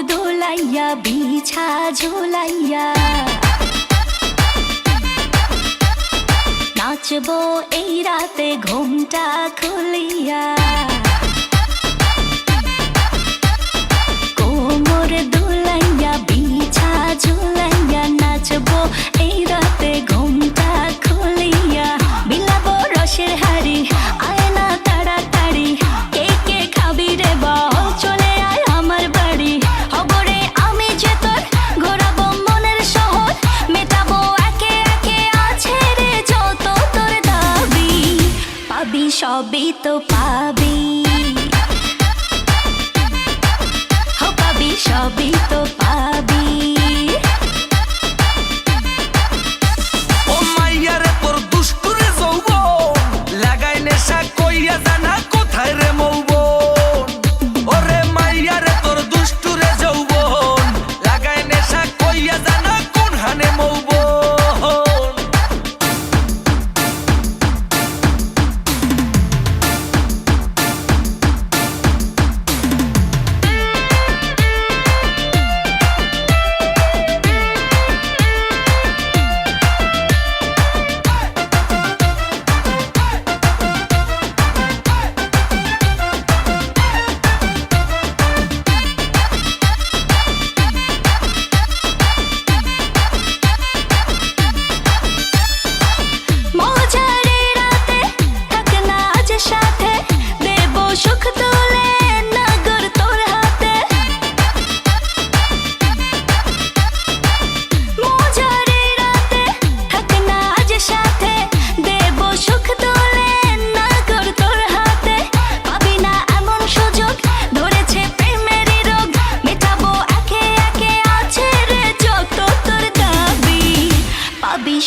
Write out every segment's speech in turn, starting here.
দোলাইয়া বিছা ঝুলাইয়া নাচবো এই রাতে ঘুমটা খুলিয়া কোমর দোলাইয়া বিছা ঝুলাইয়া নাচবো এই রাতে ঘুমটা খুলিয়া বিলাবো রসের হাড়ি আয় না তাড়াতাড়ি কে কে খাবি রে বল চলে আয় আমার বাড়ি হবরে আমি যে তোর ঘোরাবো মনের শহর মেটাবো একে একে আছে রে যত তোর দাবি পাবি সবই তো পাবি সবই তো পাবি ও মাইয়ারে তোর দুষ্টুরে যৌবন লাগাই নেশা কইয়া জানা কোথায় রে মৌবন ওরে মাইয়ারে তোর দুষ্টুরে যৌবন লাগাই নেশা কইয়া জানা কোন হানে মৌবন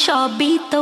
সবই তো